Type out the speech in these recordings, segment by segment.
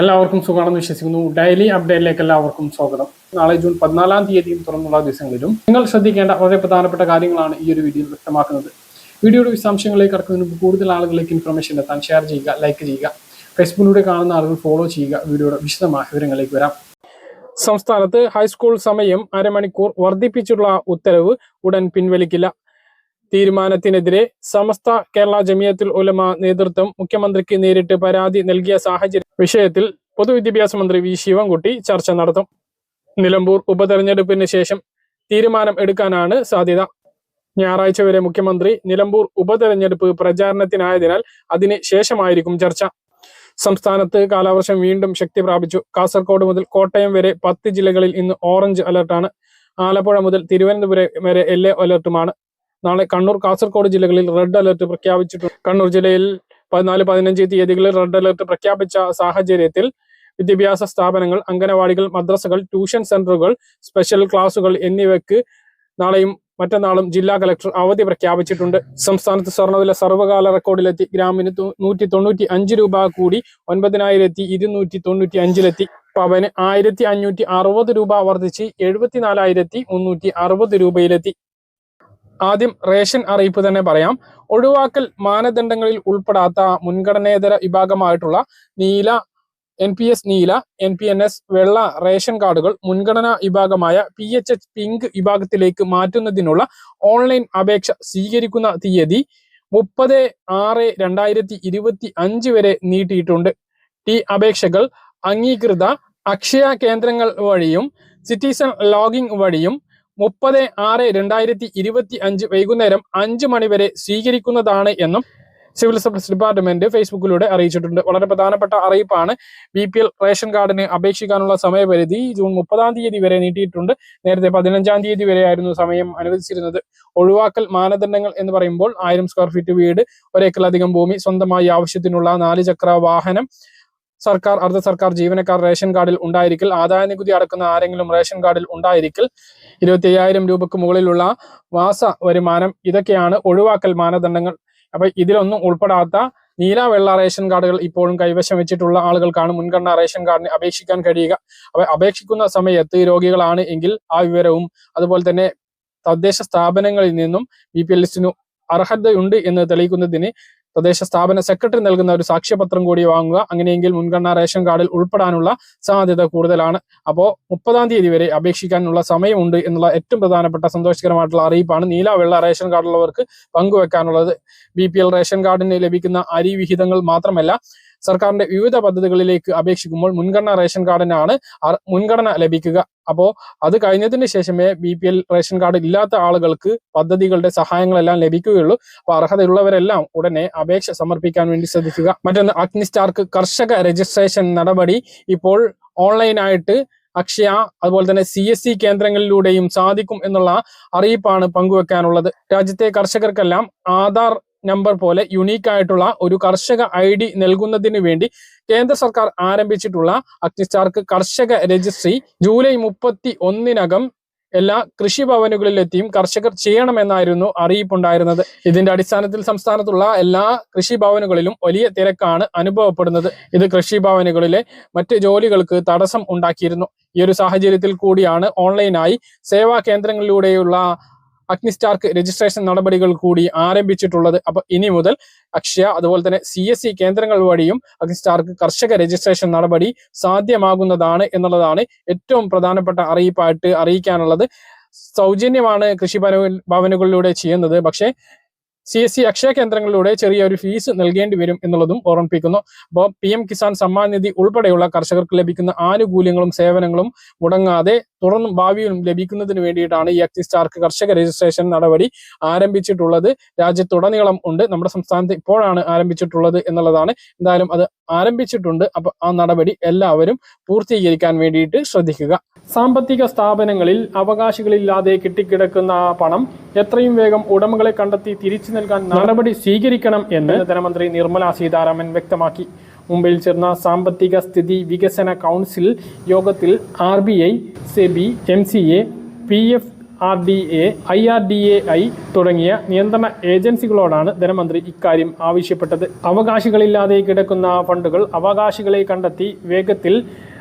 എല്ലാവർക്കും സുഖമാണെന്ന് വിശ്വസിക്കുന്നു. ഡെയിലി അപ്ഡേറ്റിലേക്ക് എല്ലാവർക്കും സ്വാഗതം. നാളെ ജൂൺ 14-ാം തീയതിയും തുറന്നുള്ള ദിവസങ്ങളിലും നിങ്ങൾ ശ്രദ്ധിക്കേണ്ട വളരെ പ്രധാനപ്പെട്ട കാര്യങ്ങളാണ് ഈ ഒരു വീഡിയോയിൽ വ്യക്തമാക്കുന്നത്. വീഡിയോയുടെ വിശദാംശങ്ങളിലേക്ക് കടക്കുന്നതിന് മുമ്പ് കൂടുതൽ ആളുകളിലേക്ക് ഇൻഫർമേഷൻ എത്താൻ ഷെയർ ചെയ്യുക, ലൈക്ക് ചെയ്യുക. ഫേസ്ബുക്കിലൂടെ കാണുന്ന ആളുകൾ ഫോളോ ചെയ്യുക. വീഡിയോയുടെ വിശദമായ വിവരങ്ങളിലേക്ക് വരാം. സംസ്ഥാനത്ത് ഹൈസ്കൂൾ സമയം അരമണിക്കൂർ വർദ്ധിപ്പിച്ചുള്ള ഉത്തരവ് ഉടൻ പിൻവലിക്കില്ല. തീരുമാനത്തിനെതിരെ സമസ്ത കേരള ജമിയത്തുൽ ഉലമ നേതൃത്വം മുഖ്യമന്ത്രിക്ക് നേരിട്ട് പരാതി നൽകിയ വിഷയത്തിൽ പൊതുവിദ്യാഭ്യാസ മന്ത്രി വി ശിവൻകുട്ടി ചർച്ച നടത്തും. നിലമ്പൂർ ഉപതെരഞ്ഞെടുപ്പിന് ശേഷം തീരുമാനം എടുക്കാനാണ് സാധ്യത. ഞായറാഴ്ച വരെ മുഖ്യമന്ത്രി നിലമ്പൂർ ഉപതെരഞ്ഞെടുപ്പ് പ്രചാരണത്തിനായതിനാൽ അതിന് ശേഷമായിരിക്കും ചർച്ച. സംസ്ഥാനത്ത് കാലവർഷം വീണ്ടും ശക്തി പ്രാപിച്ചു. കാസർഗോഡ് മുതൽ കോട്ടയം വരെ 10 ജില്ലകളിൽ ഇന്ന് ഓറഞ്ച് അലർട്ടാണ്. ആലപ്പുഴ മുതൽ തിരുവനന്തപുരം വരെ യെല്ലോ അലർട്ടുമാണ്. നാളെ കണ്ണൂർ, കാസർഗോഡ് ജില്ലകളിൽ റെഡ് അലർട്ട് പ്രഖ്യാപിച്ചിട്ടുണ്ട്. കണ്ണൂർ ജില്ലയിൽ 14, 15 തീയതികളിൽ റെഡ് അലർട്ട് പ്രഖ്യാപിച്ച സാഹചര്യത്തിൽ വിദ്യാഭ്യാസ സ്ഥാപനങ്ങൾ, അംഗനവാടികൾ, മദ്രസകൾ, ട്യൂഷൻ സെന്ററുകൾ, സ്പെഷ്യൽ ക്ലാസുകൾ എന്നിവയ്ക്ക് നാളെയും മറ്റന്നാളും ജില്ലാ കലക്ടർ അവധി പ്രഖ്യാപിച്ചിട്ടുണ്ട്. സംസ്ഥാനത്ത് സ്വർണ്ണവില സർവ്വകാല റെക്കോർഡിലെത്തി. ഗ്രാമിന് 195 രൂപ കൂടി 9295 പവന് 1560 രൂപ വർദ്ധിച്ച് 74,360 രൂപയിലെത്തി. ആദ്യം റേഷൻ അറിയിപ്പ് തന്നെ പറയാം. ഒഴിവാക്കൽ മാനദണ്ഡങ്ങളിൽ ഉൾപ്പെടാത്ത മുൻഗണനേതര വിഭാഗമായിട്ടുള്ള നീല, NPS നീല, NPNS വെള്ള റേഷൻ കാർഡുകൾ മുൻഗണനാ വിഭാഗമായ PHH പിങ്ക് വിഭാഗത്തിലേക്ക് മാറ്റുന്നതിനുള്ള ഓൺലൈൻ അപേക്ഷ സ്വീകരിക്കുന്ന തീയതി 30/6/2025 വരെ നീട്ടിയിട്ടുണ്ട്. ഈ അപേക്ഷകൾ അംഗീകൃത അക്ഷയ കേന്ദ്രങ്ങൾ വഴിയും സിറ്റിസൺ ലോഗിൻ വഴിയും 30/6/2025 വൈകുന്നേരം 5 മണി വരെ സ്വീകരിക്കുന്നതാണ് എന്നും സിവിൽ സപ്ലൈസ് ഡിപ്പാർട്ട്മെന്റ് ഫേസ്ബുക്കിലൂടെ അറിയിച്ചിട്ടുണ്ട്. വളരെ പ്രധാനപ്പെട്ട അറിയിപ്പാണ്. BPL റേഷൻ കാർഡിന് അപേക്ഷിക്കാനുള്ള സമയപരിധി ജൂൺ 30-ാം തീയതി വരെ നീട്ടിയിട്ടുണ്ട്. നേരത്തെ 15-ാം തീയതി വരെയായിരുന്നു സമയം അനുവദിച്ചിരുന്നത്. ഒഴിവാക്കൽ മാനദണ്ഡങ്ങൾ എന്ന് പറയുമ്പോൾ 1000 സ്ക്വയർ ഫീറ്റ് വീട്, 1 ഏക്കറിലധികം ഭൂമി, സ്വന്തമായി ആവശ്യത്തിനുള്ള 4 ചക്ര വാഹനം, സർക്കാർ, അർദ്ധ സർക്കാർ ജീവനക്കാർ റേഷൻ കാർഡിൽ ഉണ്ടായിരിക്കൽ, ആദായ നികുതി അടക്കുന്ന ആരെങ്കിലും റേഷൻ കാർഡിൽ ഉണ്ടായിരിക്കൽ, 25,000 രൂപയ്ക്ക് മുകളിലുള്ള മാസ വരുമാനം, ഇതൊക്കെയാണ് ഒഴിവാക്കൽ മാനദണ്ഡങ്ങൾ. അപ്പൊ ഇതിലൊന്നും ഉൾപ്പെടാത്ത നീല, വെള്ള റേഷൻ കാർഡുകൾ ഇപ്പോഴും കൈവശം വെച്ചിട്ടുള്ള ആളുകൾക്കാണ് മുൻഗണന റേഷൻ കാർഡിന് അപേക്ഷിക്കാൻ കഴിയുക. അപ്പൊ അപേക്ഷിക്കുന്ന സമയത്ത് രോഗികളാണ് എങ്കിൽ ആ വിവരവും, അതുപോലെ തന്നെ തദ്ദേശ സ്ഥാപനങ്ങളിൽ നിന്നും BPL ലിസ്റ്റിന് അർഹതയുണ്ട് എന്ന് തെളിയിക്കുന്നതിന് തദ്ദേശ സ്ഥാപന സെക്രട്ടറി നൽകുന്ന ഒരു സാക്ഷ്യപത്രം കൂടി വാങ്ങുക. അങ്ങനെയെങ്കിൽ മുൻഗണനാ റേഷൻ കാർഡിൽ ഉൾപ്പെടാനുള്ള സാധ്യത കൂടുതലാണ്. അപ്പോൾ 30-ാം തീയതി വരെ അപേക്ഷിക്കാനുള്ള സമയമുണ്ട് എന്നുള്ള ഏറ്റവും പ്രധാനപ്പെട്ട സന്തോഷകരമായിട്ടുള്ള അറിയിപ്പാണ് നീല, വെള്ള റേഷൻ കാർഡുള്ളവർക്ക് പങ്കുവെക്കാനുള്ളത്. BPL റേഷൻ കാർഡിന് ലഭിക്കുന്ന അരി വിഹിതങ്ങൾ മാത്രമല്ല, സർക്കാരിന്റെ വിവിധ പദ്ധതികളിലേക്ക് അപേക്ഷിക്കുമ്പോൾ മുൻഗണനാ റേഷൻ കാർഡിനാണ് മുൻഗണന ലഭിക്കുക. അപ്പോൾ അത് കഴിഞ്ഞതിന് ശേഷമേ BPL റേഷൻ കാർഡ് ഇല്ലാത്ത ആളുകൾക്ക് പദ്ധതികളുടെ സഹായങ്ങളെല്ലാം ലഭിക്കുകയുള്ളൂ. അപ്പോൾ അർഹതയുള്ളവരെല്ലാം ഉടനെ അപേക്ഷ സമർപ്പിക്കാൻ വേണ്ടി ശ്രദ്ധിക്കുക. മറ്റൊന്ന്, അഗ്നിസ്റ്റാർക്ക് കർഷക രജിസ്ട്രേഷൻ നടപടി ഇപ്പോൾ ഓൺലൈനായിട്ട് അക്ഷയ, അതുപോലെ തന്നെ CSC കേന്ദ്രങ്ങളിലൂടെയും സാധിക്കും എന്നുള്ള അറിയിപ്പാണ് പങ്കുവെക്കാനുള്ളത്. രാജ്യത്തെ കർഷകർക്കെല്ലാം ആധാർ നമ്പർ പോലെ യുണീക്ക് ആയിട്ടുള്ള ഒരു കർഷക ID നൽകുന്നതിന് വേണ്ടി കേന്ദ്ര സർക്കാർ ആരംഭിച്ചിട്ടുള്ള അഗ്നിസ്റ്റാർക്ക് കർഷക രജിസ്ട്രി ജൂലൈ 31-നകം എല്ലാ കൃഷിഭവനുകളിലെത്തിയും കർഷകർ ചെയ്യണമെന്നായിരുന്നു അറിയിപ്പുണ്ടായിരുന്നത്. ഇതിന്റെ അടിസ്ഥാനത്തിൽ സംസ്ഥാനത്തുള്ള എല്ലാ കൃഷിഭവനുകളിലും വലിയ തിരക്കാണ് അനുഭവപ്പെടുന്നത്. ഇത് കൃഷിഭവനുകളിലെ മറ്റ് ജോലികൾക്ക് തടസ്സം ഉണ്ടാക്കിയിരുന്നു. ഈ ഒരു സാഹചര്യത്തിൽ കൂടിയാണ് ഓൺലൈനായി സേവാ കേന്ദ്രങ്ങളിലൂടെയുള്ള അഗ്നിസ്റ്റാർക്ക് രജിസ്ട്രേഷൻ നടപടികൾ കൂടി ആരംഭിച്ചിട്ടുള്ളത്. അപ്പൊ ഇനി മുതൽ അക്ഷയ, അതുപോലെ തന്നെ CSC കേന്ദ്രങ്ങൾ വഴിയും അഗ്നിസ്റ്റാർക്ക് കർഷക രജിസ്ട്രേഷൻ നടപടി സാധ്യമാകുന്നതാണ് എന്നുള്ളതാണ് ഏറ്റവും പ്രധാനപ്പെട്ട അറിയിപ്പായിട്ട് അറിയിക്കാനുള്ളത്. സൗജന്യമാണ് കൃഷി ഭവനുകളിലൂടെ ചെയ്യുന്നത്. പക്ഷേ CSC അക്ഷയ കേന്ദ്രങ്ങളിലൂടെ ചെറിയൊരു ഫീസ് നൽകേണ്ടി വരും എന്നുള്ളതും ഓർമ്മിപ്പിക്കുന്നു. അപ്പോൾ PM കിസാൻ സമ്മാൻ നിധി ഉൾപ്പെടെയുള്ള കർഷകർക്ക് ലഭിക്കുന്ന ആനുകൂല്യങ്ങളും സേവനങ്ങളും മുടങ്ങാതെ തുടർന്നും ഭാവിയിലും ലഭിക്കുന്നതിന് വേണ്ടിയിട്ടാണ് ഈ അഗ്നിസ്റ്റാർക്ക് കർഷക രജിസ്ട്രേഷൻ നടപടി ആരംഭിച്ചിട്ടുള്ളത്. രാജ്യത്തുടനീളം ഉണ്ട്. നമ്മുടെ സംസ്ഥാനത്ത് ഇപ്പോഴാണ് ആരംഭിച്ചിട്ടുള്ളത് എന്നുള്ളതാണ്. എന്തായാലും അത് ആരംഭിച്ചിട്ടുണ്ട്. അപ്പൊ ആ നടപടി എല്ലാവരും പൂർത്തീകരിക്കാൻ വേണ്ടിയിട്ട് ശ്രദ്ധിക്കുക. സാമ്പത്തിക സ്ഥാപനങ്ങളിൽ അവകാശികളില്ലാതെ കെട്ടിക്കിടക്കുന്ന പണം എത്രയും വേഗം ഉടമകളെ കണ്ടെത്തി തിരിച്ചു നൽകാൻ നടപടി സ്വീകരിക്കണം എന്ന് ധനമന്ത്രി നിർമ്മല സീതാരാമൻ വ്യക്തമാക്കി. മുംബൈയിൽ ചേർന്ന സാമ്പത്തിക സ്ഥിതി വികസന കൗൺസിൽ യോഗത്തിൽ RBI, SEBI, MCA, PF MHRDA, IRDAI തുടങ്ങിയ നിയന്ത്രണ ഏജൻസികളോടാണ് ധനമന്ത്രി ഇക്കാര്യം ആവശ്യപ്പെട്ടത്. അവകാശികളില്ലാതെ കിടക്കുന്ന ഫണ്ടുകൾ അവകാശികളെ കണ്ടെത്തി വേഗത്തിൽ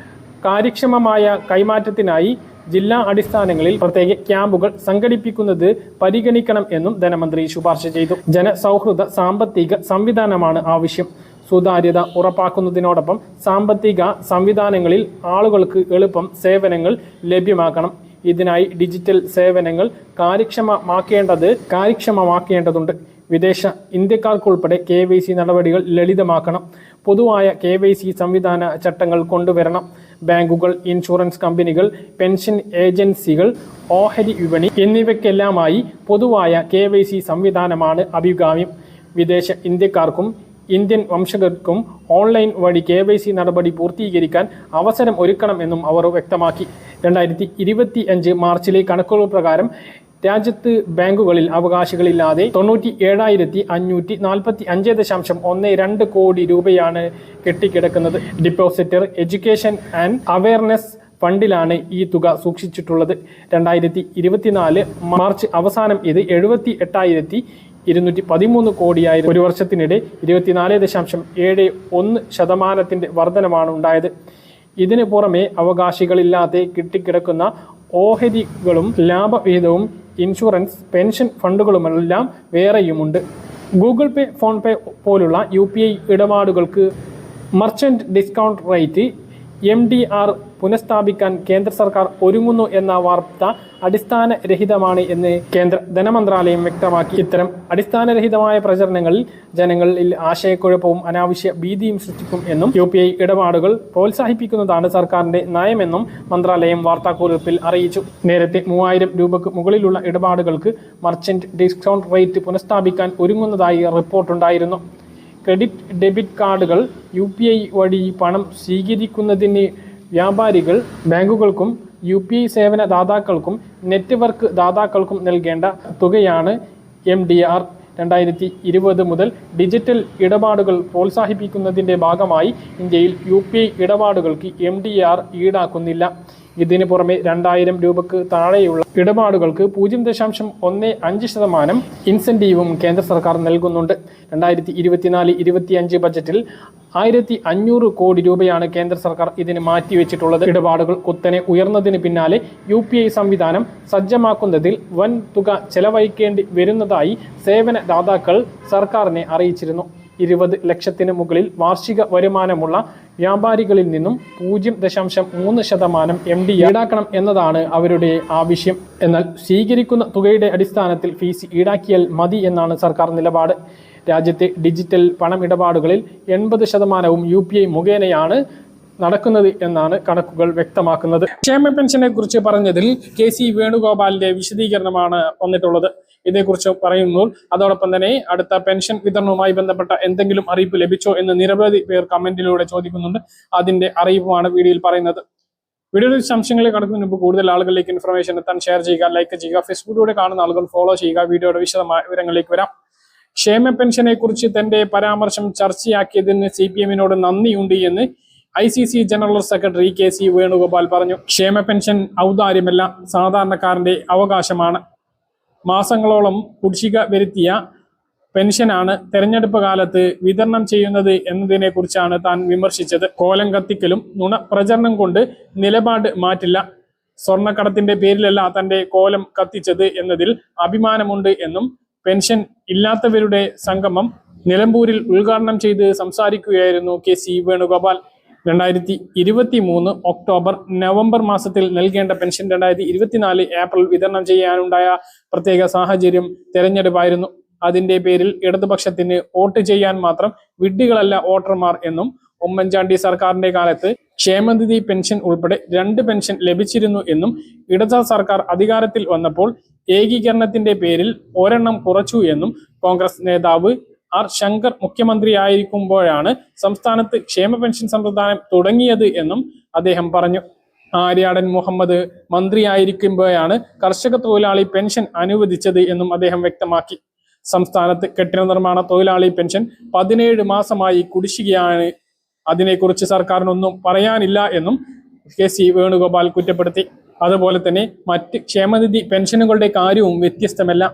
കാര്യക്ഷമമായ കൈമാറ്റത്തിനായി ജില്ലാ അടിസ്ഥാനങ്ങളിൽ പ്രത്യേക ക്യാമ്പുകൾ സംഘടിപ്പിക്കുന്നത് പരിഗണിക്കണം എന്നും ധനമന്ത്രി ശുപാർശ ചെയ്തു. ജനസൗഹൃദ സാമ്പത്തിക സംവിധാനമാണ് ആവശ്യം. സുതാര്യത ഉറപ്പാക്കുന്നതിനോടൊപ്പം സാമ്പത്തിക സംവിധാനങ്ങളിൽ ആളുകൾക്ക് എളുപ്പം സേവനങ്ങൾ ലഭ്യമാക്കണം. ഇതിനായി ഡിജിറ്റൽ സേവനങ്ങൾ കാര്യക്ഷമമാക്കേണ്ടതുണ്ട്. വിദേശ ഇന്ത്യക്കാർക്കുൾപ്പെടെ KYC നടപടികൾ ലളിതമാക്കണം. പൊതുവായ KYC സംവിധാന ചട്ടങ്ങൾ കൊണ്ടുവരണം. ബാങ്കുകൾ, ഇൻഷുറൻസ് കമ്പനികൾ, പെൻഷൻ ഏജൻസികൾ, ഓഹരി വിപണി എന്നിവയ്ക്കെല്ലാമായി പൊതുവായ KYC സംവിധാനമാണ് അഭികാമ്യം. വിദേശ ഇന്ത്യക്കാർക്കും ഇന്ത്യൻ വംശജർക്കും ഓൺലൈൻ വഴി KYC നടപടി പൂർത്തീകരിക്കാൻ അവസരം ഒരുക്കണമെന്നും അവർ വ്യക്തമാക്കി. 2025 മാർച്ചിലെ കണക്കുകൾ പ്രകാരം രാജ്യത്ത് ബാങ്കുകളിൽ അവകാശികളില്ലാതെ 97,545.12 കോടി രൂപയാണ് കെട്ടിക്കിടക്കുന്നത്. ഡിപ്പോസിറ്റർ എഡ്യൂക്കേഷൻ ആൻഡ് അവയർനെസ് ഫണ്ടിലാണ് ഈ തുക സൂക്ഷിച്ചിട്ടുള്ളത്. 2024 മാർച്ച് അവസാനം ഇത് 78,213 കോടിയായിരുന്നു. ഒരു വർഷത്തിനിടെ 24.71% വർധനമാണ് ഉണ്ടായത്. ഇതിനു പുറമെ അവകാശികളില്ലാതെ കെട്ടിക്കിടക്കുന്ന ഓഹരികളും ലാഭവിഹിതവും ഇൻഷുറൻസ്, പെൻഷൻ ഫണ്ടുകളുമെല്ലാം വേറെയുമുണ്ട്. ഗൂഗിൾ പേ, ഫോൺ പേ പോലുള്ള UPI ഇടപാടുകൾക്ക് മർച്ചന്റ് ഡിസ്കൗണ്ട് റേറ്റ് MDR പുനഃസ്ഥാപിക്കാൻ കേന്ദ്ര സർക്കാർ ഒരുങ്ങുന്നു എന്ന വാർത്ത അടിസ്ഥാനരഹിതമാണ് എന്ന് കേന്ദ്ര ധനമന്ത്രാലയം വ്യക്തമാക്കി. ഇത്തരം അടിസ്ഥാനരഹിതമായ പ്രചരണങ്ങളിൽ ജനങ്ങളിൽ ആശയക്കുഴപ്പവും അനാവശ്യ ഭീതിയും സൃഷ്ടിക്കും എന്നും UPI ഇടപാടുകൾ പ്രോത്സാഹിപ്പിക്കുന്നതാണ് സർക്കാരിന്റെ നയമെന്നും മന്ത്രാലയം വാർത്താക്കുറിപ്പിൽ അറിയിച്ചു. നേരത്തെ 3000 രൂപയ്ക്ക് മുകളിലുള്ള ഇടപാടുകൾക്ക് മർച്ചന്റ് ഡിസ്കൗണ്ട് റേറ്റ് പുനഃസ്ഥാപിക്കാൻ ഒരുങ്ങുന്നതായി റിപ്പോർട്ടുണ്ടായിരുന്നു. ക്രെഡിറ്റ് ഡെബിറ്റ് കാർഡുകൾ UPI വഴി പണം സ്വീകരിക്കുന്നതിന് വ്യാപാരികൾ ബാങ്കുകൾക്കും UPI സേവന ദാതാക്കൾക്കും നെറ്റ്വർക്ക് ദാതാക്കൾക്കും നൽകേണ്ട തുകയാണ് MDR. 2020 മുതൽ ഡിജിറ്റൽ ഇടപാടുകൾ പ്രോത്സാഹിപ്പിക്കുന്നതിൻ്റെ ഭാഗമായി ഇന്ത്യയിൽ UPI ഇടപാടുകൾക്ക് MDR ഈടാക്കുന്നില്ല. ഇതിനു പുറമെ 2000 രൂപയ്ക്ക് താഴെയുള്ള ഇടപാടുകൾക്ക് 0.15% ഇൻസെന്റീവും കേന്ദ്ര സർക്കാർ നൽകുന്നുണ്ട്. 2024-25 ബജറ്റിൽ 1500 കോടി രൂപയാണ് കേന്ദ്ര സർക്കാർ ഇതിന് മാറ്റിവെച്ചിട്ടുള്ളത്. ഇടപാടുകൾ കുത്തനെ ഉയർന്നതിന് പിന്നാലെ UPI സംവിധാനം സജ്ജമാക്കുന്നതിൽ വൻ തുക ചെലവഴിക്കേണ്ടി വരുന്നതായി സേവന ദാതാക്കൾ സർക്കാരിനെ അറിയിച്ചിരുന്നു. 20 ലക്ഷത്തിന് മുകളിൽ വാർഷിക വരുമാനമുള്ള വ്യാപാരികളിൽ നിന്നും 0.3% MD ഈടാക്കണം എന്നതാണ് അവരുടെ ആവശ്യം. എന്നാൽ സ്വീകരിക്കുന്ന തുകയുടെ അടിസ്ഥാനത്തിൽ ഫീസ് ഈടാക്കിയാൽ മതി എന്നാണ് സർക്കാർ നിലപാട്. രാജ്യത്തെ ഡിജിറ്റൽ പണമിടപാടുകളിൽ 80% UPI മുഖേനയാണ് നടക്കുന്നത് എന്നാണ് കണക്കുകൾ വ്യക്തമാക്കുന്നത്. ക്ഷേമ പെൻഷനെ കുറിച്ച് പറഞ്ഞതിൽ KC വേണുഗോപാലിന്റെ വിശദീകരണമാണ് വന്നിട്ടുള്ളത്. ഇതേക്കുറിച്ച് പറയുന്നു. അതോടൊപ്പം തന്നെ അടുത്ത പെൻഷൻ വിതരണവുമായി ബന്ധപ്പെട്ട എന്തെങ്കിലും അറിയിപ്പ് ലഭിച്ചോ എന്ന് നിരവധി പേർ കമന്റിലൂടെ ചോദിക്കുന്നുണ്ട്. അതിന്റെ അറിയിപ്പുമാണ് വീഡിയോയിൽ പറയുന്നത്. വീഡിയോയിൽ സംശയങ്ങളിൽ കടക്കുന്നതിന് മുമ്പ് കൂടുതൽ ആളുകളിലേക്ക് ഇൻഫർമേഷൻ എത്താൻ ഷെയർ ചെയ്യുക, ലൈക്ക് ചെയ്യുക. ഫേസ്ബുക്കിലൂടെ കാണുന്ന ആളുകൾ ഫോളോ ചെയ്യുക. വീഡിയോയുടെ വിശദമായ വിവരങ്ങളിലേക്ക് വരാം. ക്ഷേമ പെൻഷനെ കുറിച്ച് തന്റെ പരാമർശം ചർച്ചയാക്കിയതിന് CPM-നോട് നന്ദിയുണ്ട് എന്ന് ICC general secretary KC Venugopal പറഞ്ഞു. ക്ഷേമ പെൻഷൻ ഔദാര്യമല്ല, സാധാരണക്കാരന്റെ അവകാശമാണ്. മാസങ്ങളോളം കുടിശ്ശിക വരുത്തിയ പെൻഷനാണ് തെരഞ്ഞെടുപ്പ് കാലത്ത് വിതരണം ചെയ്യുന്നത് എന്നതിനെ കുറിച്ചാണ് താൻ വിമർശിച്ചത്. കോലം കത്തിക്കലും നുണ പ്രചരണം കൊണ്ട് നിലപാട് മാറ്റില്ല. സ്വർണ്ണക്കടത്തിന്റെ പേരിലല്ല തന്റെ കോലം കത്തിച്ചത് എന്നതിൽ അഭിമാനമുണ്ട് എന്നും പെൻഷൻ ഇല്ലാത്തവരുടെ സംഗമം നിലമ്പൂരിൽ ഉദ്ഘാടനം ചെയ്ത് സംസാരിക്കുകയായിരുന്നു KC വേണുഗോപാൽ. 2023 ഒക്ടോബർ നവംബർ മാസത്തിൽ നൽകേണ്ട പെൻഷൻ 2024 ഏപ്രിൽ വിതരണം ചെയ്യാനുണ്ടായ പ്രത്യേക സാഹചര്യം തെരഞ്ഞെടുപ്പായിരുന്നു. അതിന്റെ പേരിൽ ഇടതുപക്ഷത്തിന് വോട്ട് ചെയ്യാൻ മാത്രം വിഡ്ഢികളല്ല വോട്ടർമാർ എന്നും ഉമ്മൻചാണ്ടി സർക്കാരിന്റെ കാലത്ത് ക്ഷേമനിധി പെൻഷൻ ഉൾപ്പെടെ 2 പെൻഷൻ ലഭിച്ചിരുന്നു എന്നും ഇടത് സർക്കാർ അധികാരത്തിൽ വന്നപ്പോൾ ഏകീകരണത്തിന്റെ പേരിൽ ഒരെണ്ണം കുറച്ചു എന്നും കോൺഗ്രസ് നേതാവ് R. ശങ്കർ മുഖ്യമന്ത്രിയായിരിക്കുമ്പോഴാണ് സംസ്ഥാനത്ത് ക്ഷേമ പെൻഷൻ സമ്പ്രദായം തുടങ്ങിയത് എന്നും അദ്ദേഹം പറഞ്ഞു. ആര്യാടൻ മുഹമ്മദ് മന്ത്രിയായിരിക്കുമ്പോഴാണ് കർഷക തൊഴിലാളി പെൻഷൻ അനുവദിച്ചത് എന്നും അദ്ദേഹം വ്യക്തമാക്കി. സംസ്ഥാനത്ത് കെട്ടിട നിർമ്മാണ തൊഴിലാളി പെൻഷൻ 17 മാസമായി കുടിശ്ശികയാണ്. അതിനെക്കുറിച്ച് സർക്കാരിനൊന്നും പറയാനില്ല എന്നും KC വേണുഗോപാൽ കുറ്റപ്പെടുത്തി. അതുപോലെ തന്നെ മറ്റ് ക്ഷേമനിധി പെൻഷനുകളുടെ കാര്യവും വ്യത്യസ്തമല്ല.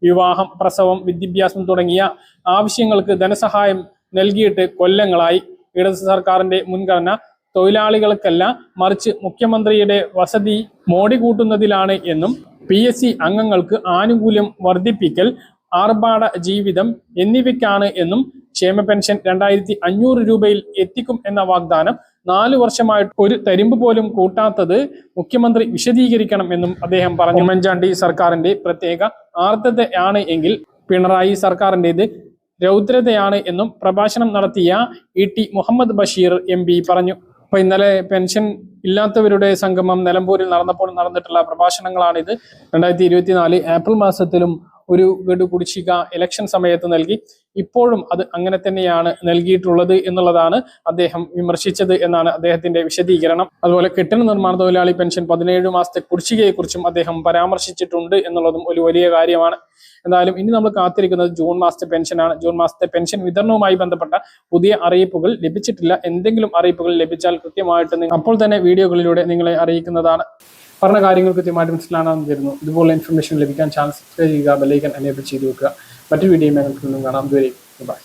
വിവാഹം, പ്രസവം, വിദ്യാഭ്യാസം തുടങ്ങിയ ആവശ്യങ്ങൾക്ക് ധനസഹായം നൽകിയിട്ട് കൊല്ലങ്ങളായി. ഇടത് സർക്കാരിന്റെ മുൻഗണന തൊഴിലാളികൾക്കല്ല, മറിച്ച് മുഖ്യമന്ത്രിയുടെ വസതി മോടി കൂട്ടുന്നതിലാണ് എന്നും PSC അംഗങ്ങൾക്ക് ആനുകൂല്യം വർദ്ധിപ്പിക്കൽ, ആർഭാട ജീവിതം എന്നിവയ്ക്കാണ് എന്നും ക്ഷേമ പെൻഷൻ 2500 രൂപയിൽ എത്തിക്കും എന്ന വാഗ്ദാനം 4 വർഷമായിട്ട് ഒരു തരിമ്പ് പോലും കൂട്ടാത്തത് മുഖ്യമന്ത്രി വിശദീകരിക്കണം എന്നും അദ്ദേഹം പറഞ്ഞു. ഉമ്മൻചാണ്ടി സർക്കാരിന്റെ പ്രത്യേക ആർദ്രതയാണ് എങ്കിൽ പിണറായി സർക്കാരിൻ്റെത് രൗദ്രതയാണ് എന്നും പ്രഭാഷണം നടത്തിയ ET മുഹമ്മദ് ബഷീർ MP പറഞ്ഞു. അപ്പൊ ഇന്നലെ പെൻഷൻ ഇല്ലാത്തവരുടെ സംഗമം നിലമ്പൂരിൽ നടന്നപ്പോൾ നടന്നിട്ടുള്ള പ്രഭാഷണങ്ങളാണിത്. 2024 ഏപ്രിൽ മാസത്തിലും ഒരു ഗഡു കുടിശ്ശിക ഇലക്ഷൻ സമയത്ത് നൽകി. ഇപ്പോഴും അത് അങ്ങനെ തന്നെയാണ് നൽകിയിട്ടുള്ളത് എന്നുള്ളതാണ് അദ്ദേഹം വിമർശിച്ചത് എന്നാണ് അദ്ദേഹത്തിന്റെ വിശദീകരണം. അതുപോലെ കെട്ടിട നിർമ്മാണ തൊഴിലാളി പെൻഷൻ 17 മാസത്തെ കുടിശ്ശികയെക്കുറിച്ചും അദ്ദേഹം പരാമർശിച്ചിട്ടുണ്ട് എന്നുള്ളതും ഒരു വലിയ കാര്യമാണ്. എന്തായാലും ഇനി നമ്മൾ കാത്തിരിക്കുന്നത് ജൂൺ മാസത്തെ പെൻഷനാണ്. ജൂൺ മാസത്തെ പെൻഷൻ വിതരണവുമായി ബന്ധപ്പെട്ട പുതിയ അറിയിപ്പുകൾ ലഭിച്ചിട്ടില്ല. എന്തെങ്കിലും അറിയിപ്പുകൾ ലഭിച്ചാൽ കൃത്യമായിട്ട് അപ്പോൾ തന്നെ വീഡിയോകളിലൂടെ നിങ്ങളെ അറിയിക്കുന്നതാണ്. പറഞ്ഞ കാര്യങ്ങൾ കൃത്യമായിട്ട് മനസ്സിലാണെന്ന് തരുന്നു. ഇതുപോലെ ഇൻഫർമേഷൻ ലഭിക്കാൻ ചാനൽ സബ്സ്ക്രൈബ് ചെയ്യുക, ബെല്ലൈക്കൺ എനേബിൾ ചെയ്ത് വെക്കുക. മറ്റൊരു വീഡിയോ ഞങ്ങൾക്ക് കാണാം. ബൈ.